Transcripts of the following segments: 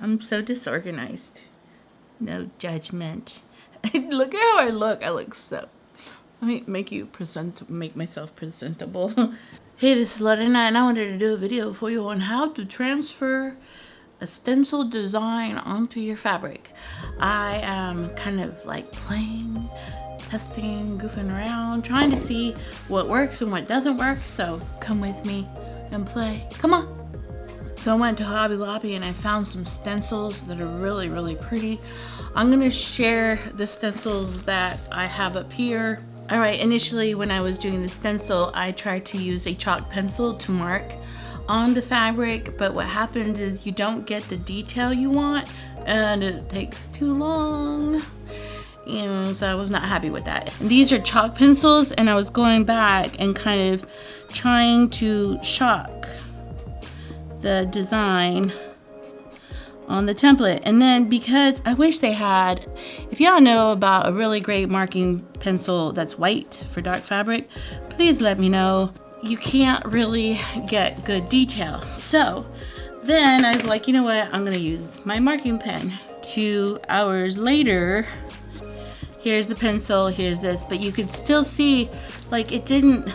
I'm so disorganized. No judgment. Look at how I look. I look so. Let me make myself presentable. Hey, this is Lorena, and I wanted to do a video for you on how to transfer a stencil design onto your fabric. I am kind of like playing, testing, goofing around, trying to see what works and what doesn't work. So come with me and play. Come on. So I went to Hobby Lobby and I found some stencils that are really, really pretty. I'm gonna share the stencils that I have up here. All right, initially when I was doing the stencil, I tried to use a chalk pencil to mark on the fabric, but what happens is you don't get the detail you want and it takes too long. And so I was not happy with that. These are chalk pencils and I was going back and kind of trying to shock the design on the template. And then because I wish they had, if y'all know about a really great marking pencil that's white for dark fabric, please let me know. You can't really get good detail. So then I was like, you know what, I'm gonna use my marking pen. 2 hours later, here's the pencil, here's this, but you could still see like it didn't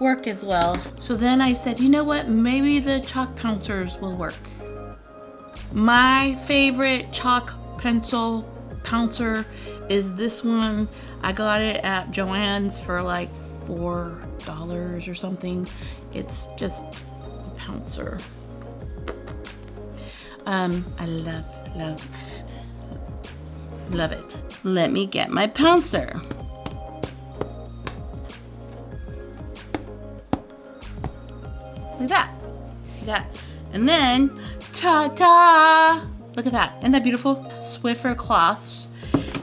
work as well. So then I said, you know what, maybe the chalk pouncers will work. My favorite chalk pencil pouncer is this one. I got it at Joann's for like $4 or something. It's just a pouncer. I love it. Let me get my pouncer. Look at that. See that? And then, ta-da! Look at that. Isn't that beautiful? Swiffer cloths.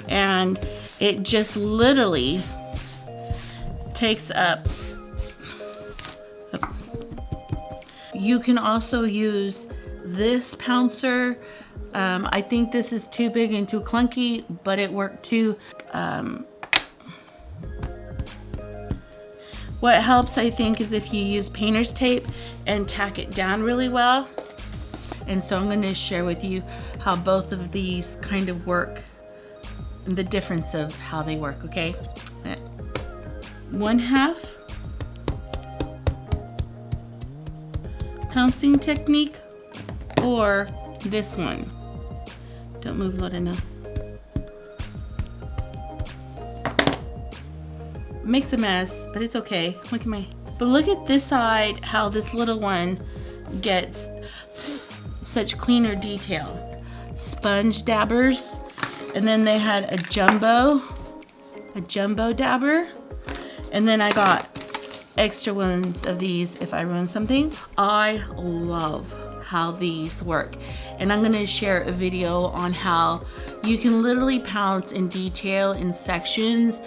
And it just literally takes up. You can also use this pouncer. I think this is too big and too clunky, but it worked too. What helps, I think, is if you use painter's tape and tack it down really well. And so I'm going to share with you how both of these kind of work and the difference of how they work, okay? 1/2 pouncing technique or this one. Don't move, Lorena. Makes a mess, but it's okay. Look at but look at this side, how this little one gets such cleaner detail. Sponge dabbers, and then they had a jumbo dabber, and then I got extra ones of these if I ruin something. I love how these work, and I'm gonna share a video on how you can literally pounce in detail in sections.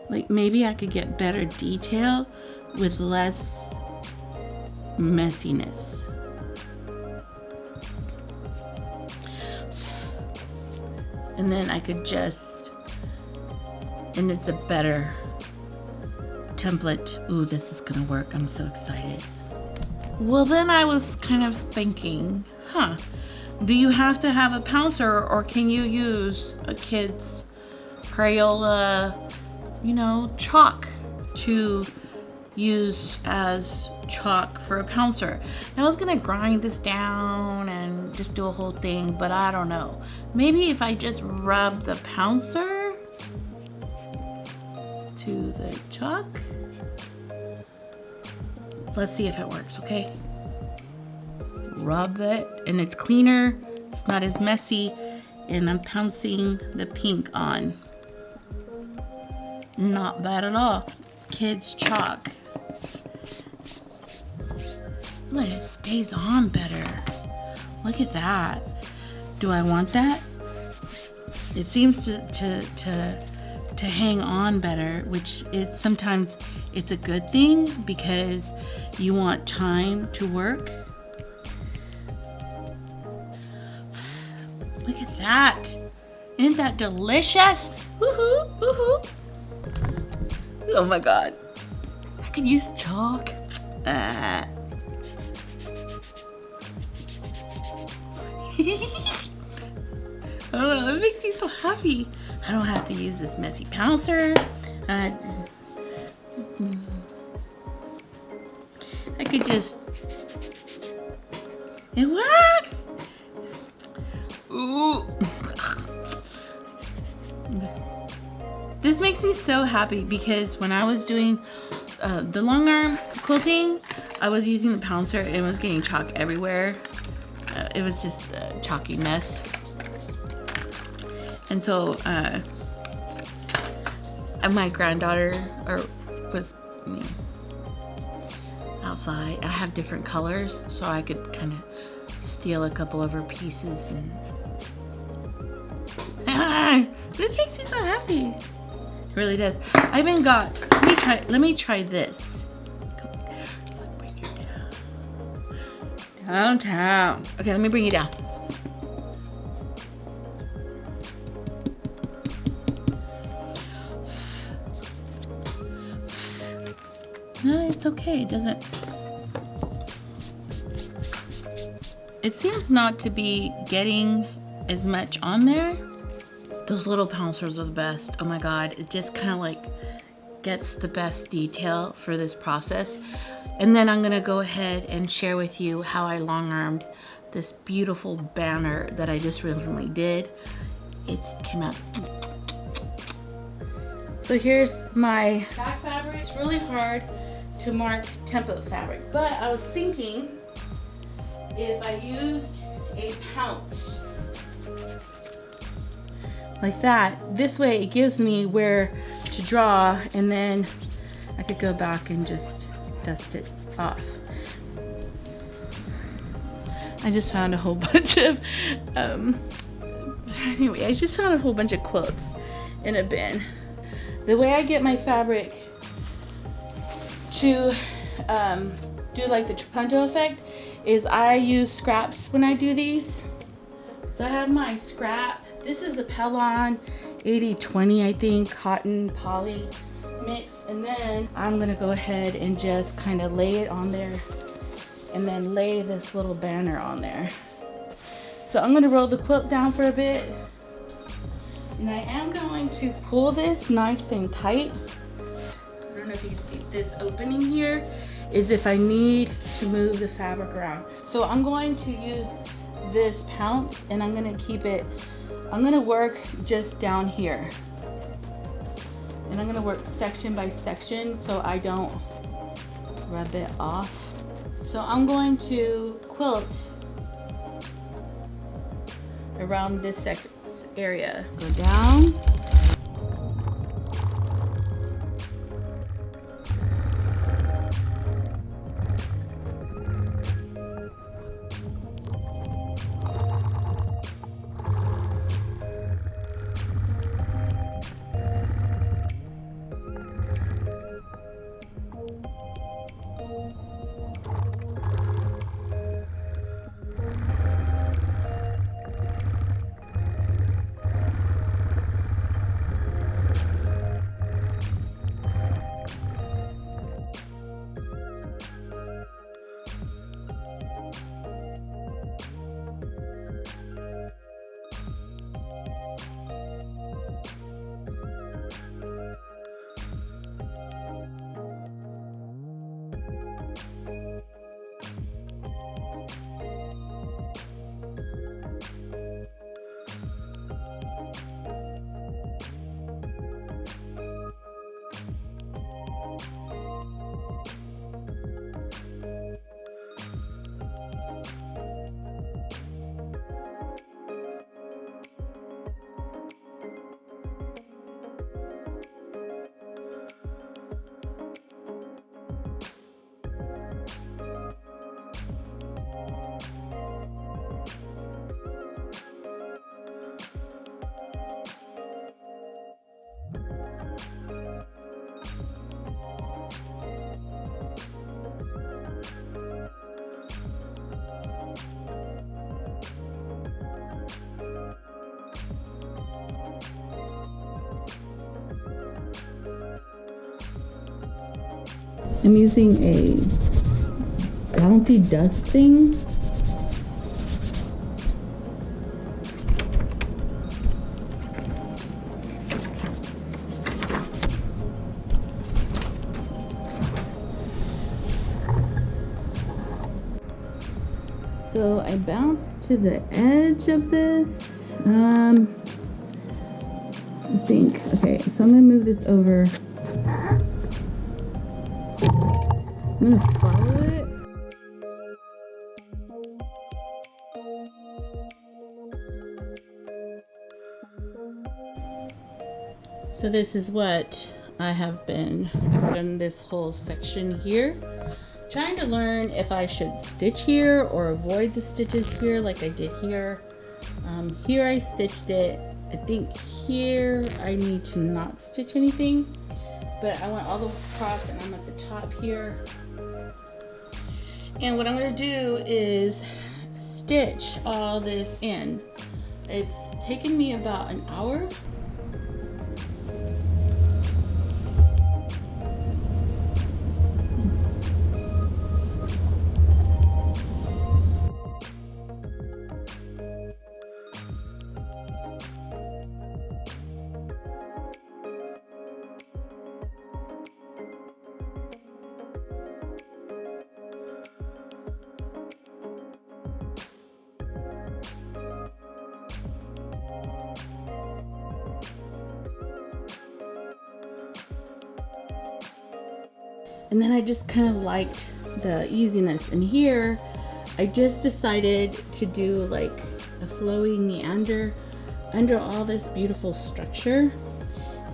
Like maybe I could get better detail with less messiness. And then I could just, and it's a better template. Ooh, this is gonna work. I'm so excited. Well, then I was kind of thinking, do you have to have a pouncer or can you use a kid's Crayola, you know, chalk to use as chalk for a pouncer? And I was gonna grind this down and just do a whole thing, but I don't know. Maybe if I just rub the pouncer to the chalk. Let's see if it works, okay? Rub it, and it's cleaner, it's not as messy, and I'm pouncing the pink on. Not bad at all. Kids chalk. Look, it stays on better. Look at that. Do I want that? It seems to hang on better, which sometimes it's a good thing because you want time to work. Look at that. Isn't that delicious? Woohoo, woohoo. Oh my God. I could use chalk. I don't know, it makes me so happy. I don't have to use this messy pouncer. I could just, it works! Ooh. This makes me so happy because when I was doing the long arm quilting, I was using the pouncer and it was getting chalk everywhere. It was just a chalky mess. And so my granddaughter was outside. I have different colors, so I could kind of steal a couple of her pieces, and this makes me so happy. It really does. I even got, let me try this. Bring it down. Downtown. Okay, let me bring you down. No, it's okay. It doesn't. It seems not to be getting as much on there. Those little pouncers are the best. Oh my God, it just kind of like gets the best detail for this process. And then I'm gonna go ahead and share with you how I long armed this beautiful banner that I just recently did. It came out. So here's my back fabric. It's really hard to mark template fabric, but I was thinking if I used a pounce like that, this way it gives me where to draw, and then I could go back and just dust it off. I just found a whole bunch of anyway, I just found a whole bunch of quilts in a bin. The way I get my fabric to do like the trapunto effect is I use scraps when I do these. So I have my scrap. This is a Pellon 80-20, I think, cotton poly mix. And then I'm gonna go ahead and just kind of lay it on there and then lay this little banner on there. So I'm gonna roll the quilt down for a bit. And I am going to pull this nice and tight. I don't know if you can see this opening here is if I need to move the fabric around. So I'm going to use this pounce and I'm gonna keep it, I'm gonna work just down here. And I'm gonna work section by section so I don't rub it off. So I'm going to quilt around this area. Go down. I'm using a bounty dust thing So I bounced to the edge of this. I think, okay, so I'm gonna move this over. I'm gonna follow it. So this is what I've done this whole section here. Trying to learn if I should stitch here or avoid the stitches here like I did here. Here I stitched it. I think here I need to not stitch anything, but I went all the way across and I'm at the top here. And what I'm gonna do is stitch all this in. It's taken me about an hour. And then I just kind of liked the easiness. And here, I just decided to do like a flowy meander under all this beautiful structure.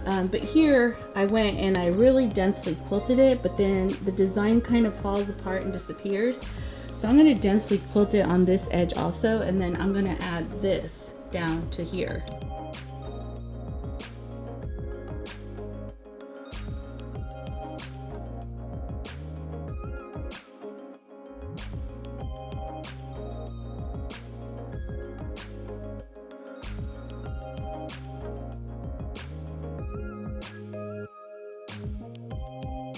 But here, I went and I really densely quilted it, but then the design kind of falls apart and disappears. So I'm gonna densely quilt it on this edge also, and then I'm gonna add this down to here.